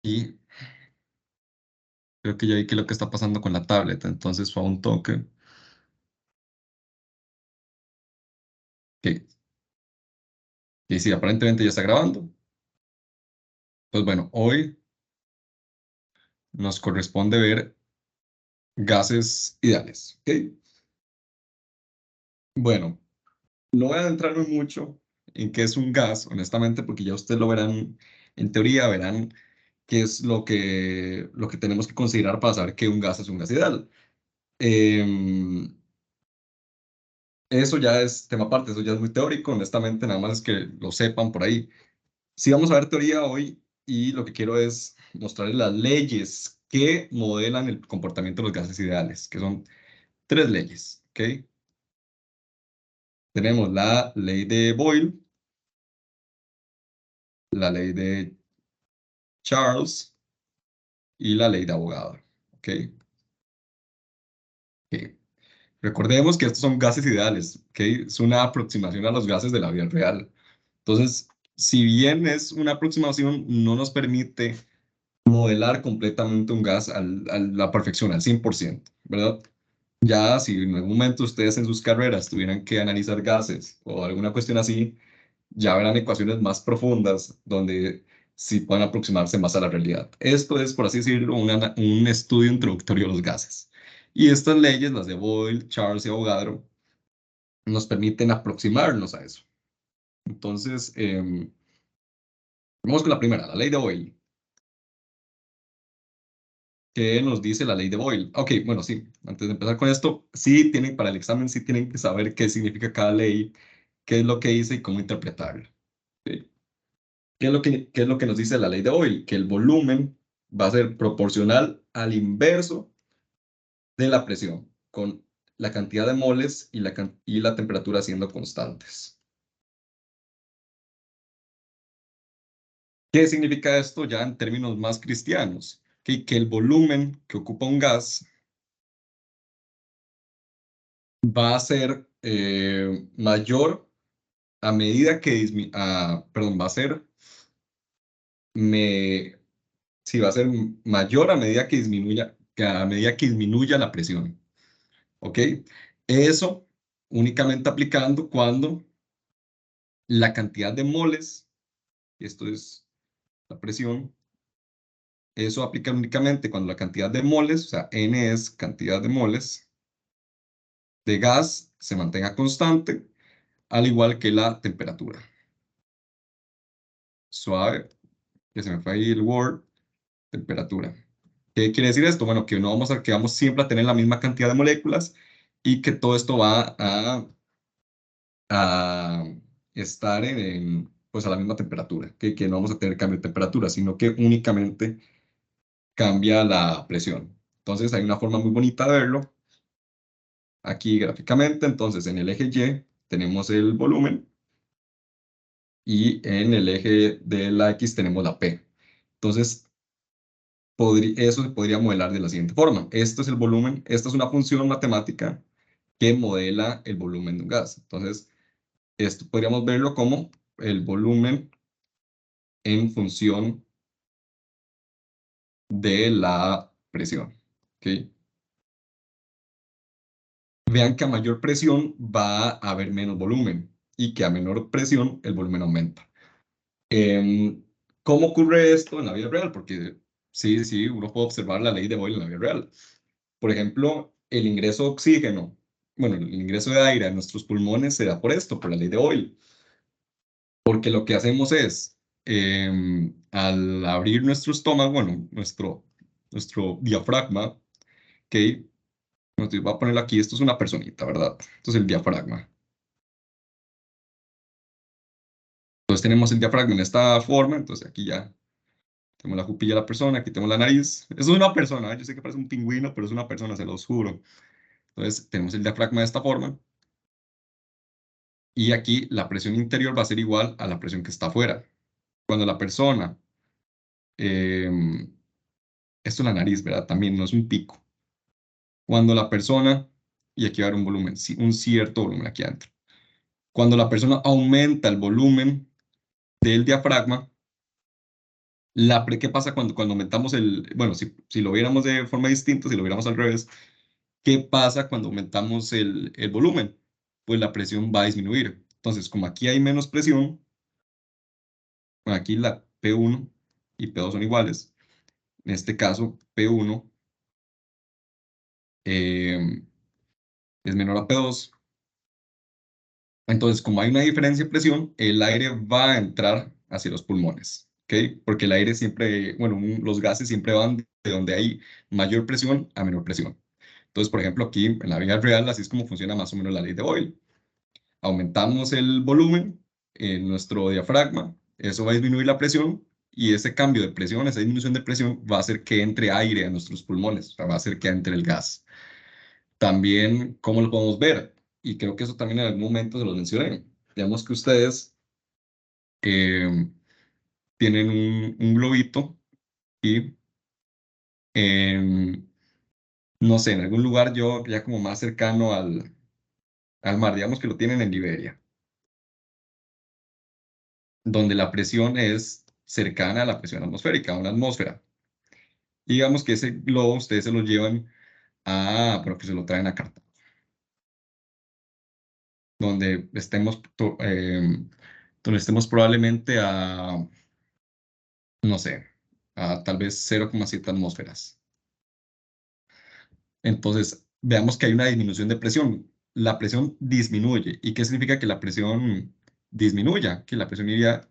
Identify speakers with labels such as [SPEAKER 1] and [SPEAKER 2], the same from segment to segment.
[SPEAKER 1] Y creo que ya vi qué es lo que está pasando con la tablet. Entonces fue un toque. Que sí, aparentemente ya está grabando. Pues bueno, hoy nos corresponde ver gases ideales. ¿Ok? Bueno, no voy a adentrarme mucho en qué es un gas, honestamente, porque ya ustedes lo verán en teoría, verán qué es lo que tenemos que considerar para saber que un gas es un gas ideal. Em, Eso ya es tema aparte, eso ya es muy teórico, honestamente, nada más es que lo sepan por ahí. Sí, vamos a ver teoría hoy y lo que quiero es mostrarles las leyes que modelan el comportamiento de los gases ideales, que son tres leyes, ¿ok? Tenemos la ley de Boyle, la ley de Charles y la ley de Avogadro, ¿ok? Ok. Recordemos que estos son gases ideales, ¿ok? Es una aproximación a los gases de la vida real. Entonces, si bien es una aproximación, no nos permite modelar completamente un gas a la perfección, al 100%, ¿verdad? Ya si en algún momento ustedes en sus carreras tuvieran que analizar gases o alguna cuestión así, ya verán ecuaciones más profundas donde sí pueden aproximarse más a la realidad. Esto es, por así decirlo, un estudio introductorio de los gases. Y estas leyes, las de Boyle, Charles y Avogadro, nos permiten aproximarnos a eso. Entonces, vamos con la primera, la ley de Boyle. ¿Qué nos dice la ley de Boyle? Ok, bueno, sí, antes de empezar con esto, sí tienen, para el examen sí tienen que saber qué significa cada ley, qué es lo que dice y cómo interpretarla. ¿Sí? ¿Qué es lo que nos dice la ley de Boyle? Que el volumen va a ser proporcional al inverso de la presión, con la cantidad de moles y la temperatura siendo constantes. ¿Qué significa esto ya en términos más cristianos? Que el volumen que ocupa un gas va a ser mayor a medida que perdón, me, sí, va a ser mayor a medida que disminuya la presión, ¿ok? Eso únicamente aplicando cuando la cantidad de moles, y esto es la presión, eso aplica únicamente cuando la cantidad de moles, o sea, N es cantidad de moles de gas, se mantenga constante, al igual que la temperatura. Suave, que se me fue ahí el word, temperatura. ¿Qué quiere decir esto? Bueno, que vamos siempre a tener la misma cantidad de moléculas y que todo esto va a estar pues a la misma temperatura, que no vamos a tener cambio de temperatura, sino que únicamente cambia la presión. Entonces hay una forma muy bonita de verlo aquí gráficamente. Entonces en el eje Y tenemos el volumen y en el eje de la X tenemos la P. Entonces eso se podría modelar de la siguiente forma. Esto es el volumen, esta es una función matemática que modela el volumen de un gas. Entonces, esto podríamos verlo como el volumen en función de la presión. ¿Ok? Vean que a mayor presión va a haber menos volumen y que a menor presión el volumen aumenta. Em, ¿Cómo ocurre esto en la vida real? Porque sí, sí, uno puede observar la ley de Boyle en la vida real. Por ejemplo, el ingreso de oxígeno, bueno, el ingreso de aire a nuestros pulmones se da por esto, por la ley de Boyle. Porque lo que hacemos es, al abrir nuestro estómago, bueno, nuestro diafragma, ¿ok? Entonces voy a ponerlo aquí, esto es una personita, ¿verdad? Entonces el diafragma. Entonces tenemos el diafragma en esta forma, entonces aquí ya tenemos la pupilla de la persona, aquí tenemos la nariz. Eso es una persona, ¿eh? Yo sé que parece un pingüino, pero es una persona, se los juro. Entonces tenemos el diafragma de esta forma y aquí la presión interior va a ser igual a la presión que está afuera. Cuando la persona, em, esto es la nariz, ¿verdad? También no es un pico. Cuando la persona, y aquí va a haber un volumen, un cierto volumen aquí adentro. Cuando la persona aumenta el volumen del diafragma, ¿Qué pasa cuando aumentamos bueno, si lo viéramos de forma distinta, si lo viéramos al revés, ¿qué pasa cuando aumentamos el volumen? Pues la presión va a disminuir. Entonces, como aquí hay menos presión, bueno, aquí la P1 y P2 son iguales. En este caso, P1 eh, es menor a P2. Entonces, como hay una diferencia de presión, el aire va a entrar hacia los pulmones, ¿ok? Porque el aire siempre, bueno, los gases siempre van de donde hay mayor presión a menor presión. Entonces, por ejemplo, aquí en la vida real, así es como funciona más o menos la ley de Boyle. Aumentamos el volumen en nuestro diafragma, eso va a disminuir la presión y ese cambio de presión, esa disminución de presión va a hacer que entre aire a nuestros pulmones, o sea, va a hacer que entre el gas. También, ¿cómo lo podemos ver? Y creo que eso también en algún momento se los mencioné. Digamos que ustedes eh, tienen un globito y no sé, en algún lugar yo ya como más cercano al mar, digamos que lo tienen en Liberia, donde la presión es cercana a la presión atmosférica, a una atmósfera. Y digamos que ese globo ustedes se lo llevan pero que se lo traen a Cartago, donde donde estemos probablemente no sé, a tal vez 0,7 atmósferas. Entonces, veamos que hay una disminución de presión. La presión disminuye. ¿Y qué significa que la presión disminuya? Que la presión iría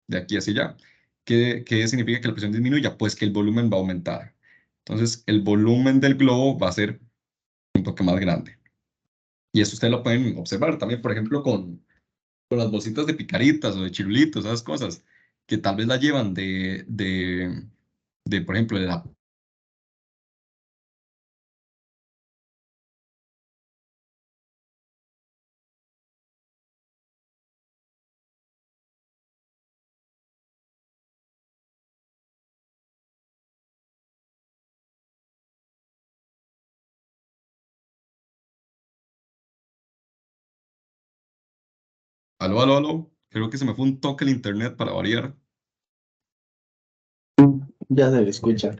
[SPEAKER 1] de aquí hacia allá. ¿Qué significa que la presión disminuya? Pues que el volumen va a aumentar. Entonces, el volumen del globo va a ser un toque más grande. Y eso ustedes lo pueden observar también, por ejemplo, con las bolsitas de picaritas o de chirulitos, esas cosas, que tal vez la llevan por ejemplo, de la. Aló, aló, aló. Creo que se me fue un toque el internet para variar.
[SPEAKER 2] Ya se le escucha.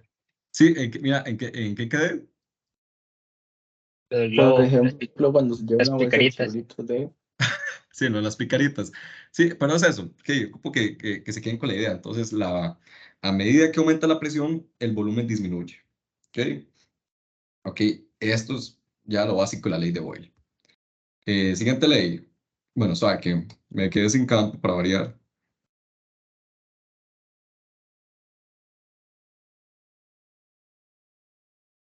[SPEAKER 1] Sí, mira, ¿en qué quedé?
[SPEAKER 3] El
[SPEAKER 2] Por
[SPEAKER 3] globo,
[SPEAKER 2] ejemplo, cuando se lleva
[SPEAKER 3] las
[SPEAKER 2] una bolsa de
[SPEAKER 3] picaritas.
[SPEAKER 2] churritos de...
[SPEAKER 1] Sí, no, las picaritas. Sí, pero es eso, que yo ocupo que se queden con la idea. Entonces, a medida que aumenta la presión, el volumen disminuye. ¿Ok? Ok, esto es ya lo básico de la ley de Boyle. Siguiente ley. Bueno, o sea, que me quedé sin campo para variar.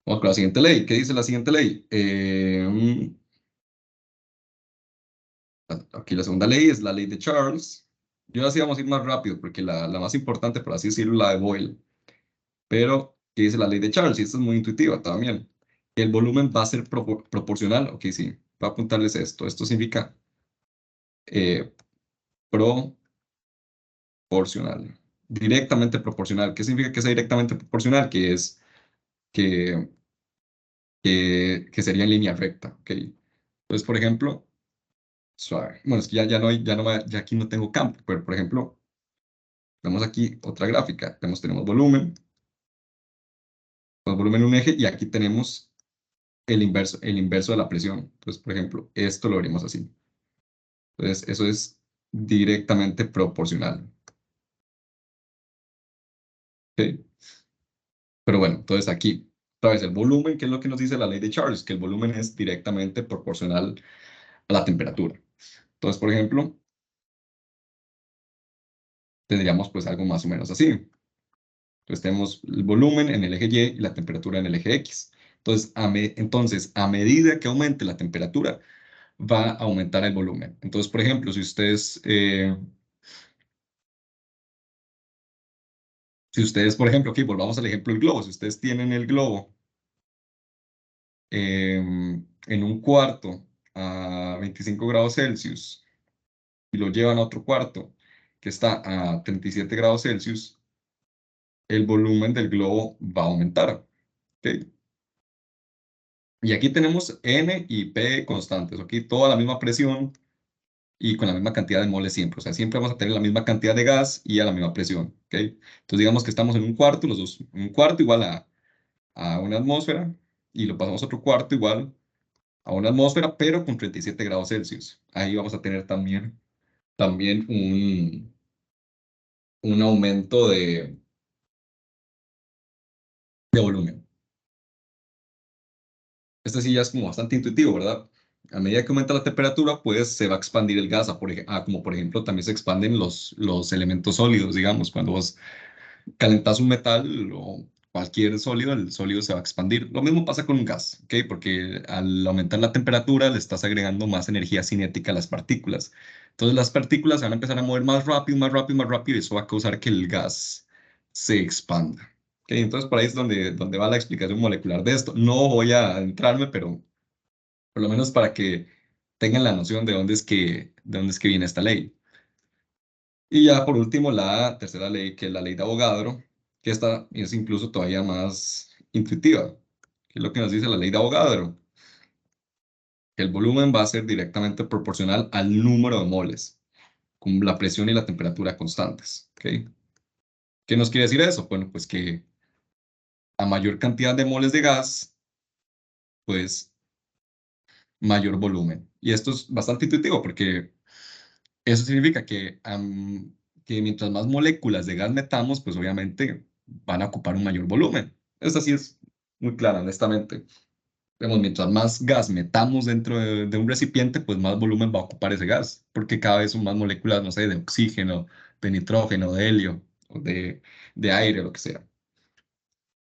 [SPEAKER 1] Vamos con la siguiente ley. ¿Qué dice la siguiente ley? Aquí la segunda ley es la ley de Charles. Yo así vamos a ir más rápido porque la más importante, por así decirlo, es la de Boyle. Pero, ¿qué dice la ley de Charles? Y esta es muy intuitiva también. El volumen va a ser proporcional. Ok, sí, voy a apuntarles esto. Esto significa eh, proporcional. Directamente proporcional. ¿Qué significa que sea directamente proporcional? Que es que, que sería en línea recta. Ok. Entonces, por ejemplo, suave. Bueno, es que ya no hay, ya aquí no tengo campo, pero por ejemplo, vemos aquí otra gráfica. Tenemos volumen en un eje y aquí tenemos el inverso de la presión. Entonces, por ejemplo, esto lo veremos así. Entonces, eso es directamente proporcional. ¿Ok? Pero bueno, entonces aquí, otra vez, el volumen, ¿qué es lo que nos dice la ley de Charles? Que el volumen es directamente proporcional a la temperatura. Entonces, por ejemplo, tendríamos pues algo más o menos así. Entonces, tenemos el volumen en el eje Y y la temperatura en el eje X. Entonces, a medida que aumente la temperatura, va a aumentar el volumen. Entonces, por ejemplo, si ustedes, por ejemplo, aquí volvamos al ejemplo del globo, si ustedes tienen el globo en un cuarto a 25 grados Celsius y lo llevan a otro cuarto que está a 37 grados Celsius, el volumen del globo va a aumentar. ¿Ok? Y aquí tenemos N y P constantes. Aquí toda la misma presión y con la misma cantidad de moles siempre. O sea, siempre vamos a tener la misma cantidad de gas y a la misma presión. ¿Ok? Entonces digamos que estamos en un cuarto, los dos, un cuarto igual a una atmósfera y lo pasamos a otro cuarto igual a una atmósfera, pero con 37 grados Celsius. Ahí vamos a tener también un aumento de volumen. Este sí ya es como bastante intuitivo, ¿verdad? A medida que aumenta la temperatura, pues se va a expandir el gas, como por ejemplo también se expanden los elementos sólidos, digamos, cuando vos calentas un metal o cualquier sólido, el sólido se va a expandir. Lo mismo pasa con un gas, ¿ok? Porque al aumentar la temperatura le estás agregando más energía cinética a las partículas. Entonces las partículas se van a empezar a mover más rápido, más rápido, más rápido y eso va a causar que el gas se expanda. ¿Ok? Entonces por ahí es donde va la explicación molecular de esto. No voy a adentrarme, pero por lo menos para que tengan la noción de dónde es que viene esta ley. Y ya por último, la tercera ley, que es la ley de Avogadro, que esta es incluso todavía más intuitiva. ¿Qué es lo que nos dice la ley de Avogadro? Que el volumen va a ser directamente proporcional al número de moles, con la presión y la temperatura constantes. ¿Ok? ¿Qué nos quiere decir eso? Bueno, pues que a mayor cantidad de moles de gas, pues mayor volumen. Y esto es bastante intuitivo porque eso significa que mientras más moléculas de gas metamos, pues obviamente van a ocupar un mayor volumen. Esta sí es muy clara, honestamente. Vemos, mientras más gas metamos dentro de un recipiente, pues más volumen va a ocupar ese gas, porque cada vez son más moléculas, no sé, de oxígeno, de nitrógeno, de helio, o de aire, lo que sea.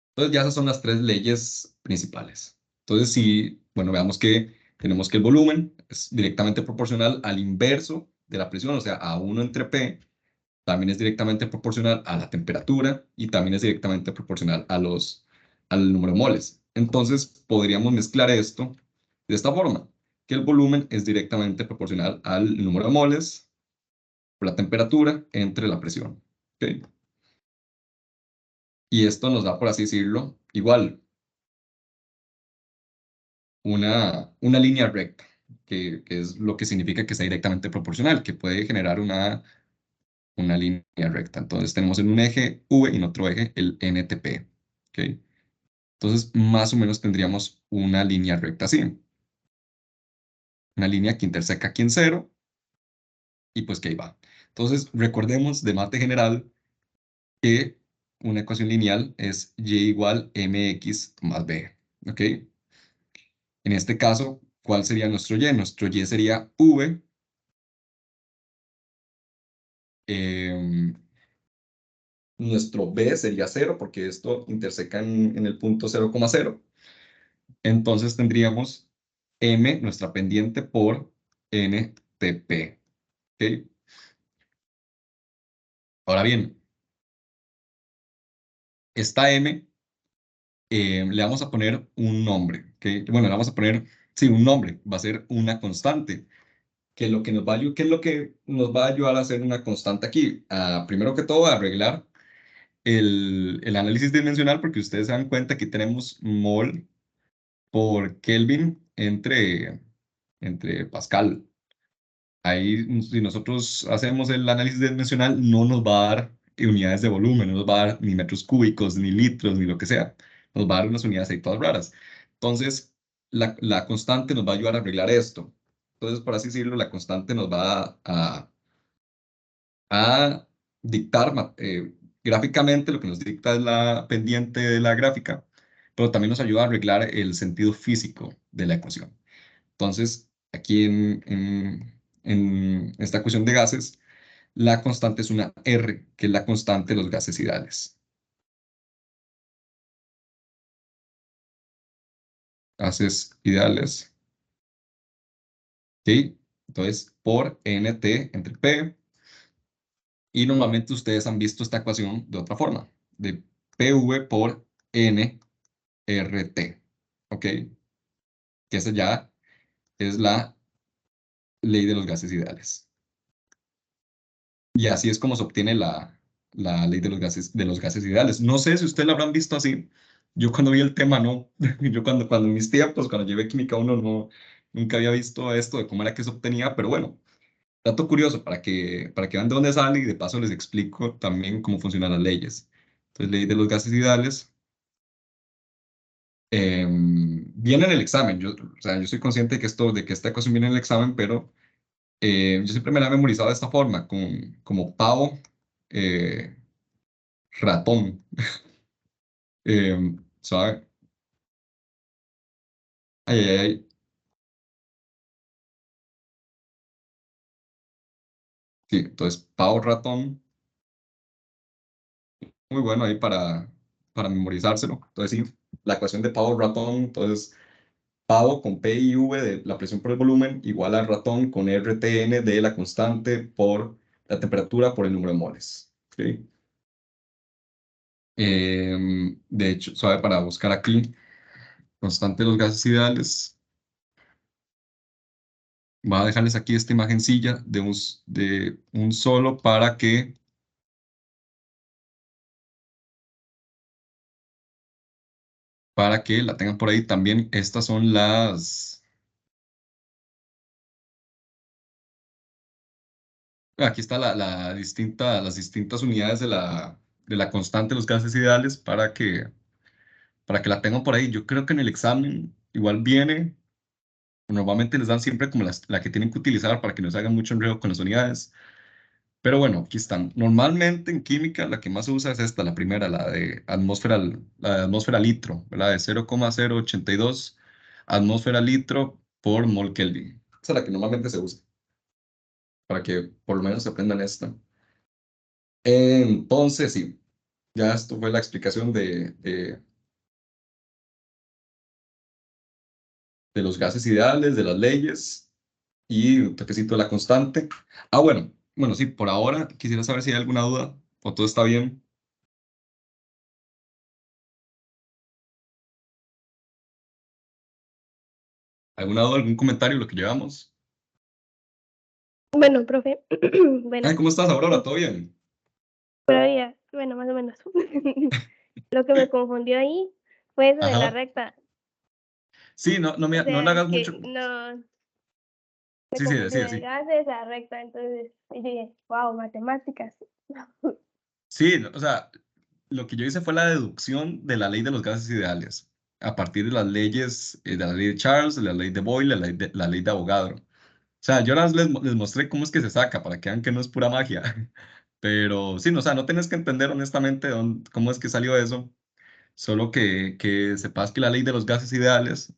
[SPEAKER 1] Entonces ya esas son las tres leyes principales. Entonces si, bueno, veamos que tenemos que el volumen es directamente proporcional al inverso de la presión, o sea, a 1 entre P, también es directamente proporcional a la temperatura y también es directamente proporcional al número de moles. Entonces podríamos mezclar esto de esta forma, que el volumen es directamente proporcional al número de moles por la temperatura entre la presión. ¿Ok? Y esto nos da, por así decirlo, igual una línea recta, que es lo que significa que sea directamente proporcional, que puede generar una línea recta. Entonces tenemos en un eje V y en otro eje el NTP. ¿Ok? Entonces más o menos tendríamos una línea recta así. Una línea que interseca aquí en cero y pues que ahí va. Entonces recordemos de mate general que una ecuación lineal es y igual mx más b. ¿Ok? En este caso, ¿cuál sería nuestro y? Nuestro y sería v. Nuestro b sería cero porque esto interseca en el punto 0,0. Entonces tendríamos m, nuestra pendiente, por ntp. ¿Ok? Ahora bien, esta m le vamos a poner un nombre. ¿Ok? Bueno, le vamos a poner, sí, un nombre. Va a ser una constante. ¿Qué es lo que nos va a ayudar a hacer una constante aquí? Primero que todo, a arreglar el análisis dimensional, porque ustedes se dan cuenta que tenemos mol por Kelvin entre Pascal. Ahí, si nosotros hacemos el análisis dimensional, no nos va a dar unidades de volumen, no nos va a dar ni metros cúbicos, ni litros, ni lo que sea. Nos va a dar unas unidades ahí todas raras. Entonces, la constante nos va a ayudar a arreglar esto. Entonces, por así decirlo, la constante nos va a dictar gráficamente, lo que nos dicta es la pendiente de la gráfica, pero también nos ayuda a arreglar el sentido físico de la ecuación. Entonces, aquí en esta ecuación de gases, la constante es una R, que es la constante de los gases ideales. Gases ideales. ¿Ok? Entonces, por NT entre P. Y normalmente ustedes han visto esta ecuación de otra forma, de PV por NRT. ¿Ok? Que esa ya es la ley de los gases ideales. Y así es como se obtiene la ley de los gases ideales. No sé si ustedes lo habrán visto así. Yo cuando vi el tema, no. Yo cuando en mis tiempos, cuando llevé química uno, no, nunca había visto esto de cómo era que se obtenía, pero bueno, Dato curioso para que vean de dónde sale y de paso les explico también cómo funcionan las leyes. Entonces, ley de los gases ideales viene en el examen. O sea, yo soy consciente de que, de que esta ecuación viene en el examen, pero yo siempre me la he memorizado de esta forma, como pavo, eh, ratón. ¿Sabe? Ay, ay, ay. Sí, entonces pavo, ratón, muy bueno ahí para memorizárselo. Entonces, sí, la ecuación de pavo, ratón, entonces pavo con P y V de la presión por el volumen igual a ratón con RTN de la constante por la temperatura por el número de moles. ¿Ok? De hecho, suave para buscar aquí, constante de los gases ideales. Voy a dejarles aquí esta imagencilla de un solo para que la tengan por ahí. También estas son aquí está las distintas unidades de la constante de los gases ideales para que la tengan por ahí. Yo creo que en el examen igual viene, normalmente les dan siempre como la que tienen que utilizar para que no se hagan mucho enredo con las unidades. Pero bueno, aquí están. Normalmente en química la que más se usa es esta, la primera, la de atmósfera litro, ¿verdad? De 0,082 atmósfera litro por mol Kelvin. Esa es la que normalmente se usa, para que por lo menos se aprendan esta. Entonces, sí, ya esto fue la explicación de los gases ideales, de las leyes y un toquecito de la constante. Ah, bueno, sí, por ahora quisiera saber si hay alguna duda o todo está bien. ¿Alguna duda, algún comentario, lo que llevamos?
[SPEAKER 4] Bueno, profe,
[SPEAKER 1] Ay,
[SPEAKER 4] bueno,
[SPEAKER 1] ¿cómo estás, Aurora? ¿Todo bien?
[SPEAKER 4] todavía, bueno, más o menos. Lo que me confundió ahí fue eso de la
[SPEAKER 1] Ajá.
[SPEAKER 4] recta.
[SPEAKER 1] Sí, no, no,
[SPEAKER 4] O
[SPEAKER 1] no le
[SPEAKER 4] sea,
[SPEAKER 1] hagas
[SPEAKER 4] que
[SPEAKER 1] mucho.
[SPEAKER 4] no, me
[SPEAKER 1] Sí, sí,
[SPEAKER 4] confundió
[SPEAKER 1] sí,
[SPEAKER 4] de
[SPEAKER 1] sí.
[SPEAKER 4] gases a recta, entonces y dije, wow, matemáticas.
[SPEAKER 1] Sí, o sea, lo que yo hice fue la deducción de la ley de los gases ideales, a partir de las leyes, de la ley de Charles, de la ley de Boyle, la ley de Avogadro. O sea, yo ahora les mostré cómo es que se saca, para que vean que no es pura magia. Pero sí, no, o sea, no tenés que entender honestamente cómo es que salió eso, solo que sepas que la ley de los gases ideales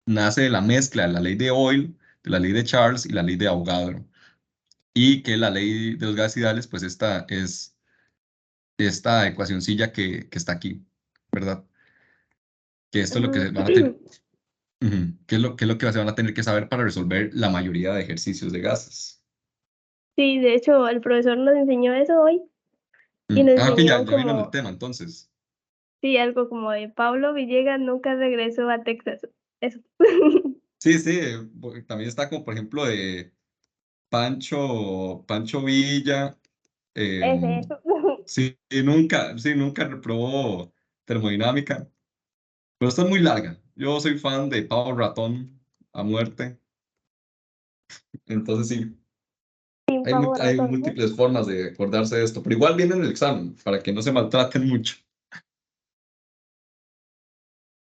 [SPEAKER 1] nace de la mezcla de la ley de Boyle, de la ley de Charles y la ley de Avogadro. Y que la ley de los gases ideales, pues esta es esta ecuacioncilla que está aquí, ¿verdad? Que esto es lo que van a tener, que es lo que se van a tener que saber para resolver la mayoría de ejercicios de gases.
[SPEAKER 4] Sí, de hecho, el profesor nos enseñó eso hoy y nos
[SPEAKER 1] Ah, ok,
[SPEAKER 4] enseñó
[SPEAKER 1] ya vino en el
[SPEAKER 4] como,
[SPEAKER 1] tema, entonces.
[SPEAKER 4] sí, algo como de Pablo Villegas nunca regresó a Texas. Eso.
[SPEAKER 1] Sí, sí, también está como, por ejemplo, de Pancho Villa.
[SPEAKER 4] Ese,
[SPEAKER 1] em,
[SPEAKER 4] eso.
[SPEAKER 1] sí, nunca reprobó termodinámica. Pero esta es muy larga. Yo soy fan de Pavo Ratón a muerte. Entonces sí,
[SPEAKER 4] Sin favor,
[SPEAKER 1] hay
[SPEAKER 4] ratón, ¿no?
[SPEAKER 1] múltiples formas de acordarse de esto, pero igual viene en el examen, para que no se maltraten mucho.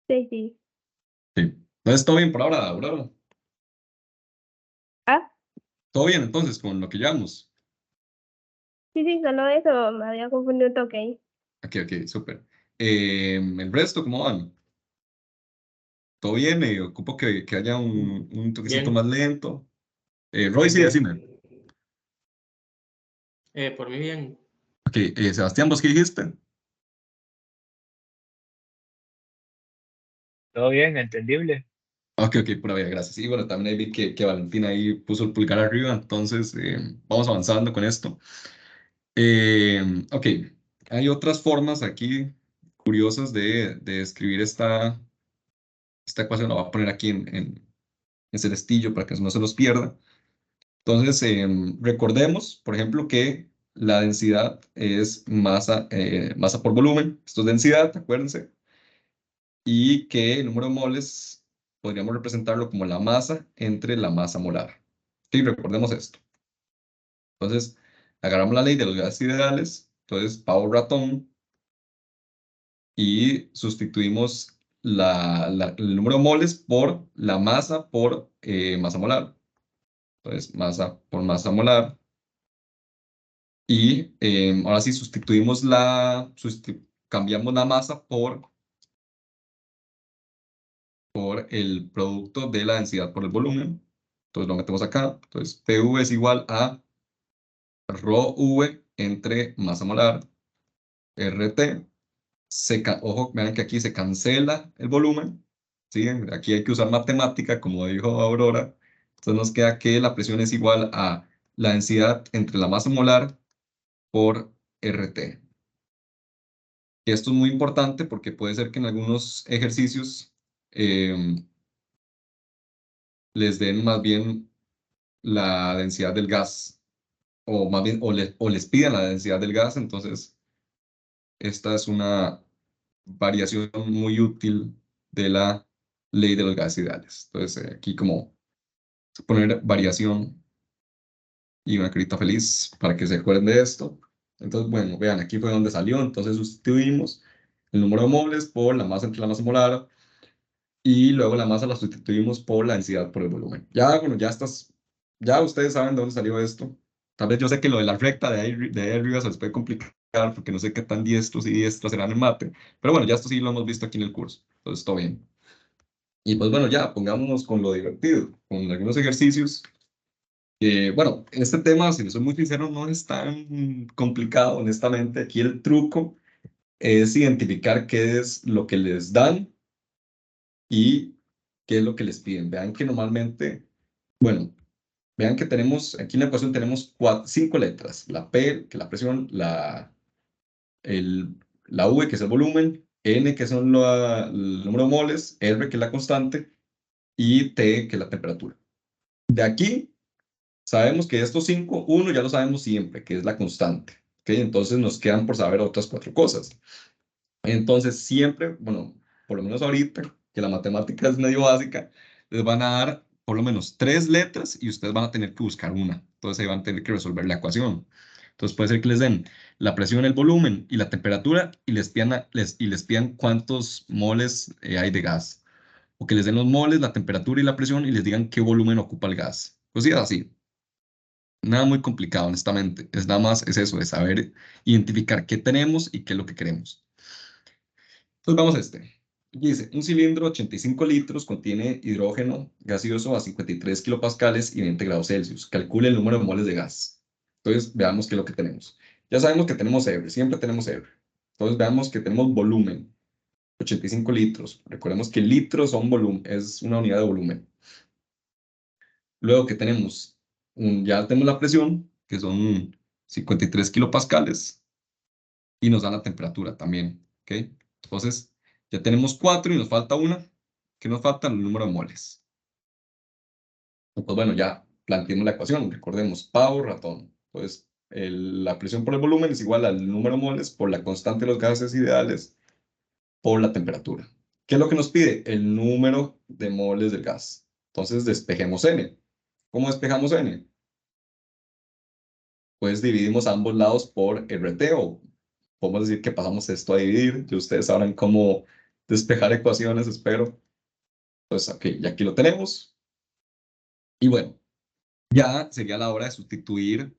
[SPEAKER 4] Sí, sí.
[SPEAKER 1] Sí. Entonces, todo bien por ahora, Aurora.
[SPEAKER 4] Ah,
[SPEAKER 1] Todo bien, entonces, con lo que llevamos.
[SPEAKER 4] sí, sí, solo eso, me había confundido un toque ahí.
[SPEAKER 1] Ok, ok, súper. El resto, ¿cómo van? ¿Todo bien? Ocupo que haya un toquecito más
[SPEAKER 3] Bien,
[SPEAKER 1] lento. Roy, sí,
[SPEAKER 3] bien.
[SPEAKER 1] decime.
[SPEAKER 3] Por mí bien.
[SPEAKER 1] Ok, Sebastián, ¿vos qué dijiste?
[SPEAKER 2] Todo bien, entendible.
[SPEAKER 1] Ok, ok, pura vida, gracias. Y bueno, también ahí vi que Valentina ahí puso el pulgar arriba, entonces vamos avanzando con esto. Ok, hay otras formas aquí curiosas de escribir esta ecuación. La voy a poner aquí en celestillo para que no se los pierda. Entonces, recordemos, por ejemplo, que la densidad es masa por volumen. Esto es densidad, acuérdense. Y que el número de moles podríamos representarlo como la masa entre la masa molar. Sí, recordemos esto. Entonces, agarramos la ley de los gases ideales, entonces pavo ratón, y sustituimos el número de moles por la masa por masa molar. Entonces, masa por masa molar. Y ahora sí sustituimos cambiamos la masa por el producto de la densidad por el volumen. Entonces lo metemos acá. Entonces, PV es igual a rho V entre masa molar, RT. Ojo, vean que aquí se cancela el volumen, ¿sí? Aquí hay que usar matemática, como dijo Aurora. Entonces nos queda que la presión es igual a la densidad entre la masa molar por RT. Y esto es muy importante porque puede ser que en algunos ejercicios les den más bien la densidad del gas, o más bien, o les pidan la densidad del gas. Entonces, esta es una variación muy útil de la ley de los gases ideales. Entonces, aquí como poner variación y una carita feliz para que se acuerden de esto. Entonces, bueno, vean, aquí fue donde salió. Entonces, sustituimos el número de moles por la masa entre la masa molar, y luego la masa la sustituimos por la densidad por el volumen. Ya, bueno, ya ustedes saben de dónde salió esto. Tal vez yo sé que lo de la recta de ahí arriba se les puede complicar porque no sé qué tan diestros y diestras serán en mate, pero bueno, ya esto sí lo hemos visto aquí en el curso, entonces todo bien. Y pues bueno, ya pongámonos con lo divertido, con algunos ejercicios. Bueno, este tema, si les soy muy sincero, no es tan complicado, honestamente. Aquí el truco es identificar qué es lo que les dan y qué es lo que les piden. Vean que normalmente, bueno, vean que tenemos, aquí en la ecuación tenemos 5 letras. La P, que es la presión, la V, que es el volumen, N, que son el número de moles, R, que es la constante, y T, que es la temperatura. De aquí, sabemos que estos 5, uno ya lo sabemos siempre, que es la constante. ¿Ok? Entonces nos quedan por saber otras 4 cosas. Entonces siempre, bueno, por lo menos ahorita, que la matemática es medio básica, les van a dar por lo menos 3 letras y ustedes van a tener que buscar una. Entonces ahí van a tener que resolver la ecuación. Entonces puede ser que les den la presión, el volumen y la temperatura y les pidan cuántos moles hay de gas. O que les den los moles, la temperatura y la presión y les digan qué volumen ocupa el gas. Cosillas así. Nada muy complicado, honestamente. Es nada más, es eso, es saber identificar qué tenemos y qué es lo que queremos. Entonces vamos a este. Aquí dice, un cilindro 85 litros contiene hidrógeno gaseoso a 53 kilopascales y 20 grados Celsius. Calcule el número de moles de gas. Entonces veamos qué es lo que tenemos. Ya sabemos que tenemos R, siempre tenemos R. Entonces veamos que tenemos volumen, 85 litros. Recordemos que litros son volumen, es una unidad de volumen. Luego que tenemos, ya tenemos la presión, que son 53 kilopascales, y nos da la temperatura también. ¿Ok? Entonces, ya tenemos 4 y nos falta una. ¿Qué nos falta? El número de moles. Pues bueno, ya planteamos la ecuación. Recordemos, pavo, ratón. Entonces, la presión por el volumen es igual al número de moles por la constante de los gases ideales por la temperatura. ¿Qué es lo que nos pide? El número de moles del gas. Entonces, despejemos N. ¿Cómo despejamos N? Pues dividimos ambos lados por RT, o podemos decir que pasamos esto a dividir. Y ustedes sabrán cómo despejar ecuaciones, espero. Pues, ok, ya aquí lo tenemos. Y bueno, ya sería la hora de sustituir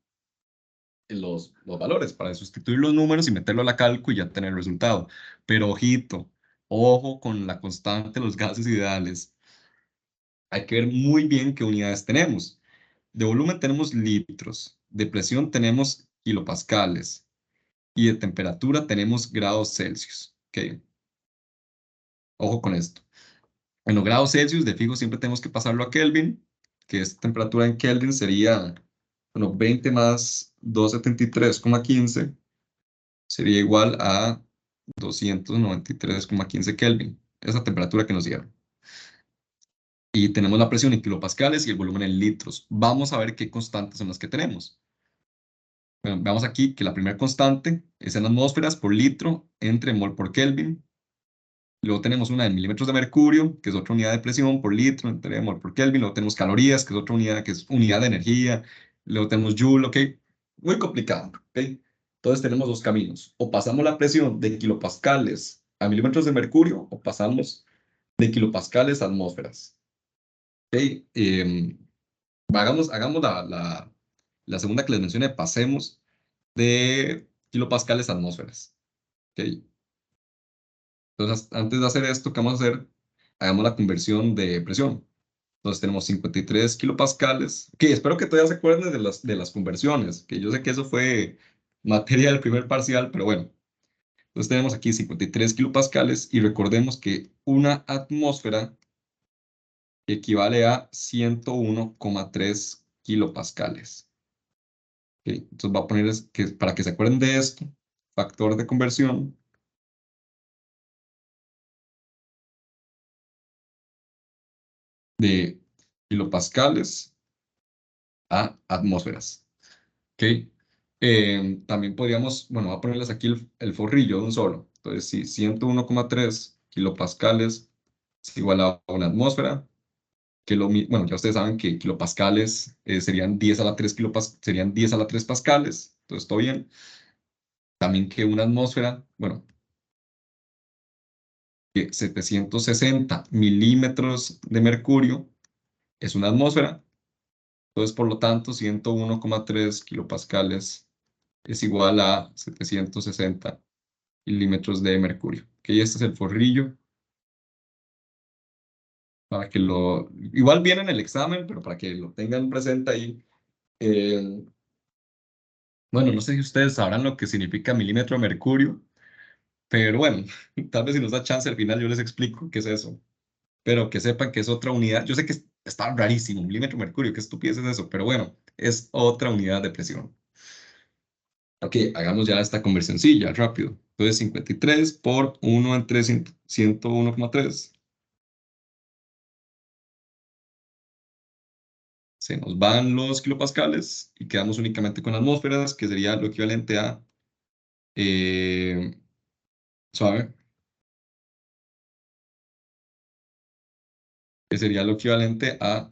[SPEAKER 1] los valores, para sustituir los números y meterlo a la calco y ya tener el resultado. Pero ojito, ojo con la constante de los gases ideales. Hay que ver muy bien qué unidades tenemos. De volumen tenemos litros, de presión tenemos kilopascales y de temperatura tenemos grados Celsius. Ok, ojo con esto. En los grados Celsius, de fijo, siempre tenemos que pasarlo a Kelvin, que esta temperatura en Kelvin sería, bueno, 20 más 273,15 sería igual a 293,15 Kelvin, esa temperatura que nos dieron. Y tenemos la presión en kilopascales y el volumen en litros. Vamos a ver qué constantes son las que tenemos. Bueno, veamos aquí que la primera constante es en atmósferas por litro entre mol por Kelvin. Luego tenemos una en milímetros de mercurio, que es otra unidad de presión por litro entre mol por Kelvin. Luego tenemos calorías, que es otra unidad, que es unidad de energía. Luego tenemos joule, ¿ok? muy complicado, ¿ok? Entonces tenemos dos caminos. O pasamos la presión de kilopascales a milímetros de mercurio o pasamos de kilopascales a atmósferas. ¿Ok? Hagamos la segunda que les mencioné, pasemos de kilopascales a atmósferas. ¿Ok? Entonces, antes de hacer esto, ¿qué vamos a hacer? Hagamos la conversión de presión. Entonces tenemos 53 kilopascales, que espero que todavía se acuerden de las conversiones, que yo sé que eso fue materia del primer parcial, pero bueno. Entonces tenemos aquí 53 kilopascales y recordemos que una atmósfera equivale a 101,3 kilopascales. Ok, entonces voy a poner que, para que se acuerden de esto, factor de conversión de kilopascales a atmósferas. ¿Ok? También podríamos, bueno, voy a ponerles aquí el forrillo de un solo. Entonces, si 101,3 kilopascales es igual a una atmósfera, que bueno, ya ustedes saben que kilopascales serían 10 a la 3 serían 10 a la 3 pascales, entonces todo bien. También que una atmósfera, bueno, que 760 milímetros de mercurio es una atmósfera, entonces por lo tanto 101,3 kilopascales es igual a 760 milímetros de mercurio. Ok, este es el forrillo para que igual viene en el examen, pero para que lo tengan presente ahí. Eh, bueno, no sé si ustedes sabrán lo que significa milímetro de mercurio, pero bueno, tal vez si nos da chance al final yo les explico qué es eso. Pero que sepan que es otra unidad. Yo sé que está rarísimo, milímetro de mercurio, qué estupidez es eso, pero bueno, es otra unidad de presión. Ok, hagamos ya esta conversioncilla rápido. Entonces 53 por 1 entre 101,3. Se nos van los kilopascales y quedamos únicamente con atmósferas, que sería lo equivalente a, eh, suave, que sería lo equivalente a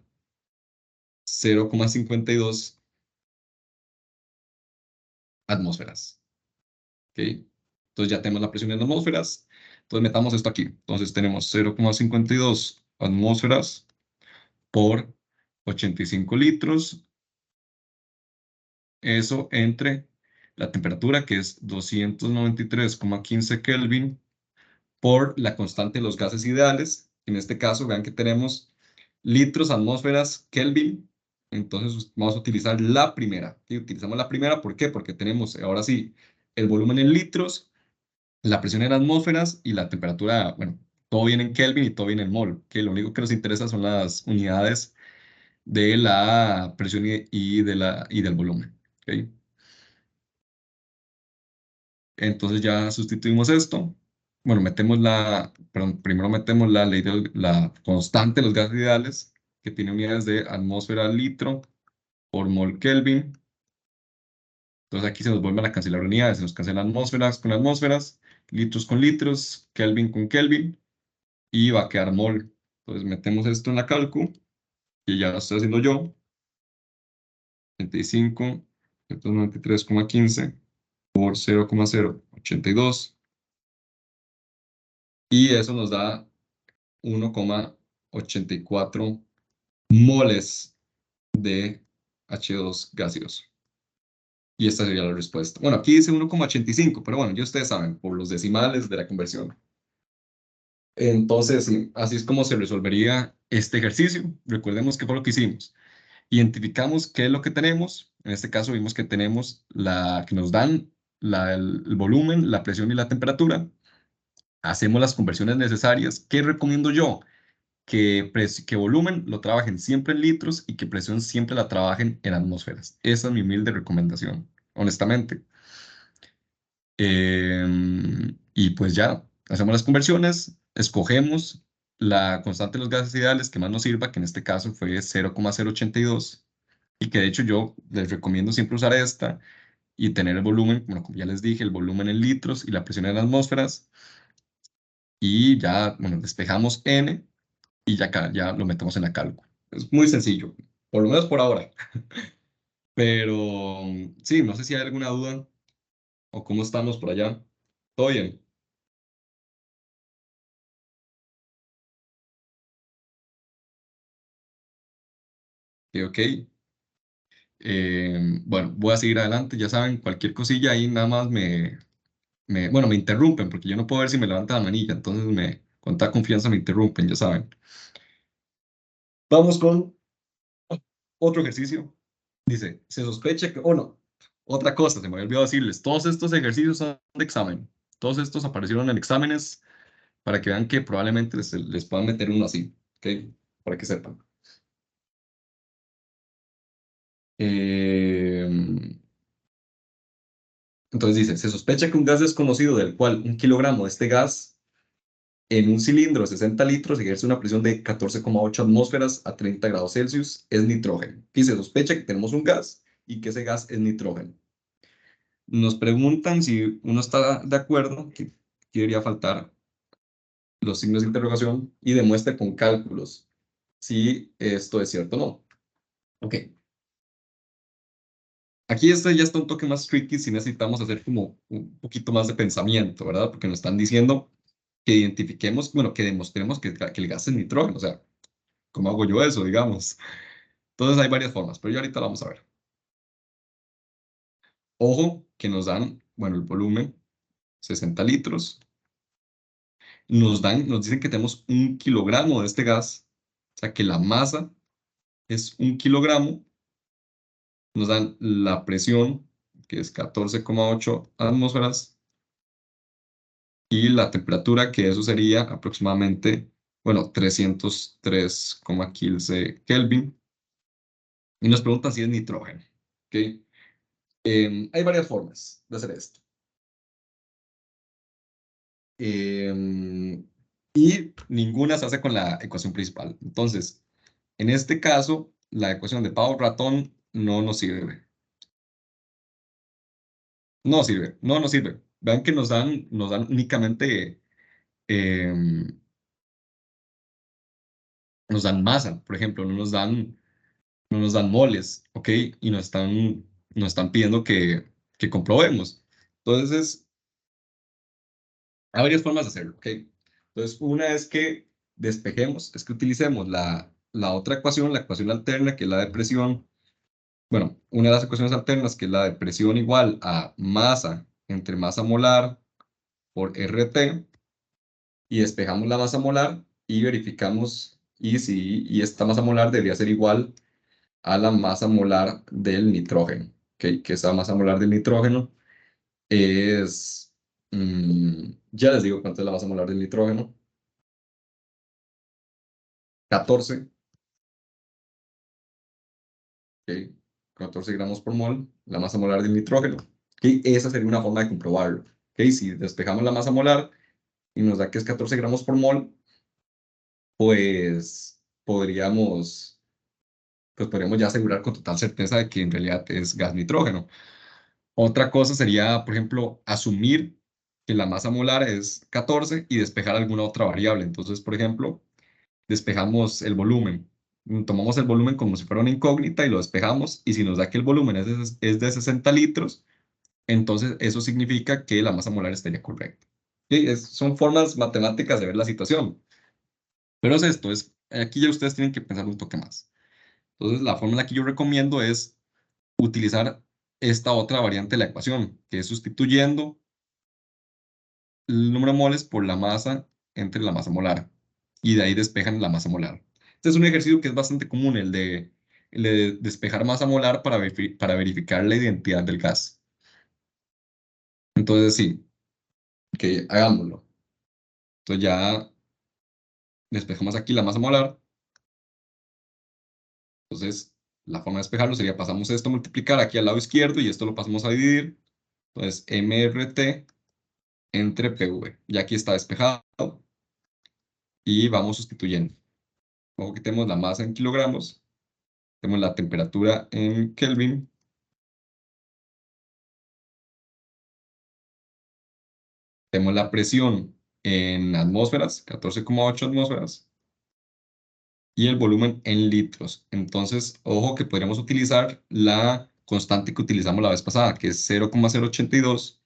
[SPEAKER 1] 0,52 atmósferas. ¿Ok? Entonces ya tenemos la presión en atmósferas. Entonces metamos esto aquí. Entonces tenemos 0,52 atmósferas por 85 litros. Eso entre la temperatura, que es 293,15 Kelvin, por la constante de los gases ideales. En este caso, vean que tenemos litros, atmósferas, Kelvin. Entonces vamos a utilizar la primera. ¿Sí? Utilizamos la primera, ¿por qué? Porque tenemos, ahora sí, el volumen en litros, la presión en atmósferas y la temperatura, bueno, todo viene en Kelvin y todo viene en mol, que lo único que nos interesa son las unidades de la presión y del volumen. ¿Ok? Entonces ya sustituimos esto. Bueno, perdón, primero metemos la ley de la constante de los gases ideales, que tiene unidades de atmósfera al litro por mol Kelvin. Entonces aquí se nos vuelven a cancelar unidades, se nos cancelan atmósferas con atmósferas, litros con litros, Kelvin con Kelvin, y va a quedar mol. Entonces metemos esto en la calcu, y ya lo estoy haciendo yo. 35, 193,15 por 0,082. Y eso nos da 1,84 moles de H2 gaseoso. Y esta sería la respuesta. Bueno, aquí dice 1,85, pero bueno, ya ustedes saben, por los decimales de la conversión. Entonces, sí, así es como se resolvería este ejercicio. Recordemos qué fue lo que hicimos. Identificamos qué es lo que tenemos. En este caso vimos que tenemos que nos dan el volumen, la presión y la temperatura. Hacemos las conversiones necesarias. ¿Qué recomiendo yo? Que volumen lo trabajen siempre en litros y que presión siempre la trabajen en atmósferas. Esa es mi humilde recomendación, honestamente. Y pues ya, hacemos las conversiones, escogemos la constante de los gases ideales que más nos sirva, que en este caso fue 0,082, y que de hecho yo les recomiendo siempre usar esta y tener el volumen, bueno, como ya les dije, el volumen en litros y la presión en atmósferas, y ya, bueno, despejamos N y ya lo metemos en la cálculo. Es muy sencillo, por lo menos por ahora. Pero sí, no sé si hay alguna duda o cómo estamos por allá. ¿Todo bien? Ok, ok. Bueno, voy a seguir adelante. Ya saben, cualquier cosilla ahí nada más bueno, me interrumpen porque yo no puedo ver si me levanta la manilla. Entonces, con toda confianza me interrumpen, ya saben. Vamos con otro ejercicio. Dice, se sospecha que, no, otra cosa, se me había olvidado decirles, todos estos ejercicios son de examen. Todos estos aparecieron en exámenes para que vean que probablemente les puedan meter uno así, ¿ok? Para que sepan. Eh, entonces dice, se sospecha que un gas desconocido del cual 1 kilogramo de este gas en un cilindro de 60 litros ejerce una presión de 14,8 atmósferas a 30 grados Celsius es nitrógeno. Y se sospecha que tenemos un gas y que ese gas es nitrógeno. Nos preguntan si uno está de acuerdo, que debería faltar los signos de interrogación y demuestre con cálculos si esto es cierto o no. Ok. Aquí ya está un toque más tricky si necesitamos hacer como un poquito más de pensamiento, ¿verdad? Porque nos están diciendo que identifiquemos, bueno, que demostremos que el gas es nitrógeno. O sea, ¿cómo hago yo eso, digamos? Entonces hay varias formas, pero ya ahorita lo vamos a ver. Ojo que nos dan, bueno, el volumen, 60 litros. Nos dicen que tenemos 1 kilogramo de este gas. O sea, que la masa es 1 kilogramo. Nos dan la presión, que es 14,8 atmósferas, y la temperatura, que eso sería aproximadamente, bueno, 303,15 Kelvin. Y nos preguntan si es nitrógeno. ¿Ok? Hay varias formas de hacer esto. Y ninguna se hace con la ecuación principal. Entonces, en este caso, la ecuación de pavo-ratón no nos sirve. No sirve, no nos sirve. Vean que nos dan únicamente, em, nos dan masa, por ejemplo, no nos dan moles, ¿ok? Y nos están pidiendo que comprobemos. Entonces, hay varias formas de hacerlo, ¿ok? Entonces, una es que despejemos, es que utilicemos la otra ecuación, la ecuación alterna, que es la de presión. Bueno, una de las ecuaciones alternas, que es la de presión igual a masa entre masa molar por RT, y despejamos la masa molar y verificamos y esta masa molar debería ser igual a la masa molar del nitrógeno, ¿ok? Que esa masa molar del nitrógeno es, ya les digo cuánto es la masa molar del nitrógeno, 14, ¿ok? 14 gramos por mol, la masa molar del nitrógeno, ¿ok? Esa sería una forma de comprobarlo, ¿ok? Si despejamos la masa molar y nos da que es 14 gramos por mol, pues podríamos ya asegurar con total certeza de que en realidad es gas nitrógeno. Otra cosa sería, por ejemplo, asumir que la masa molar es 14 y despejar alguna otra variable. Entonces, por ejemplo, despejamos el volumen. Tomamos el volumen como si fuera una incógnita y lo despejamos. Y si nos da que el volumen es de 60 litros, entonces eso significa que la masa molar estaría correcta. ¿Sí? Son formas matemáticas de ver la situación. Pero es esto, aquí ya ustedes tienen que pensar un toque más. Entonces, la forma en la que yo recomiendo es utilizar esta otra variante de la ecuación, que es sustituyendo el número de moles por la masa entre la masa molar. Y de ahí despejan la masa molar. Este es un ejercicio que es bastante común, el de despejar masa molar para verificar la identidad del gas. Entonces, sí, que hagámoslo. Entonces ya despejamos aquí la masa molar. Entonces, la forma de despejarlo sería pasamos esto a multiplicar aquí al lado izquierdo y esto lo pasamos a dividir. Entonces, MRT entre PV. Ya aquí está despejado y vamos sustituyendo. Luego quitemos la masa en kilogramos, tenemos la temperatura en Kelvin, tenemos la presión en atmósferas, 14,8 atmósferas, y el volumen en litros. Entonces, ojo que podríamos utilizar la constante que utilizamos la vez pasada, que es 0,082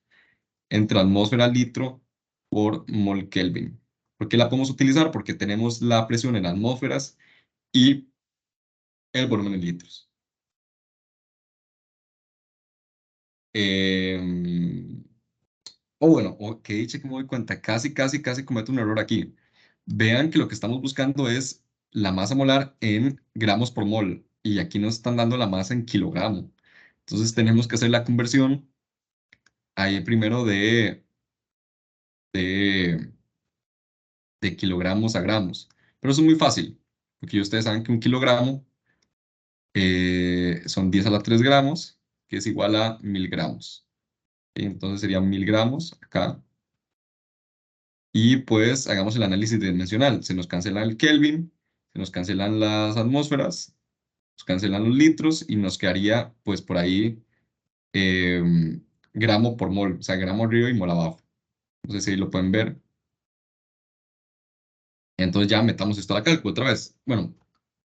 [SPEAKER 1] entre atmósfera litro por mol Kelvin. ¿Por qué la podemos utilizar? Porque tenemos la presión en atmósferas y el volumen en litros. Bueno, que dicho que me doy cuenta, casi cometo un error aquí. Vean que lo que estamos buscando es la masa molar en gramos por mol y aquí nos están dando la masa en kilogramo. Entonces tenemos que hacer la conversión ahí primero de, de kilogramos a gramos. Pero eso es muy fácil, porque ustedes saben que un kilogramo son 10 a la 3 gramos, que es igual a 1000 gramos. Entonces serían 1000 gramos acá. Y pues hagamos el análisis dimensional. Se nos cancela el Kelvin, se nos cancelan las atmósferas, nos cancelan los litros y nos quedaría pues por ahí gramo por mol, o sea, gramo arriba y mol abajo. No sé si ahí lo pueden ver. Entonces ya metamos esto a la cálculo otra vez. Bueno,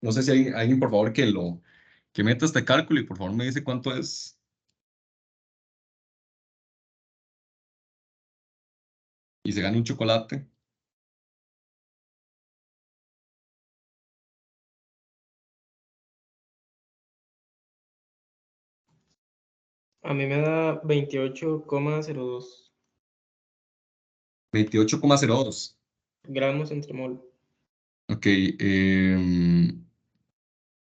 [SPEAKER 1] no sé si hay alguien por favor que meta este cálculo y por favor me dice cuánto es. Y se gana un chocolate.
[SPEAKER 5] A mí me da 28,02
[SPEAKER 1] 28,02.
[SPEAKER 5] gramos entre mol.
[SPEAKER 1] Ok,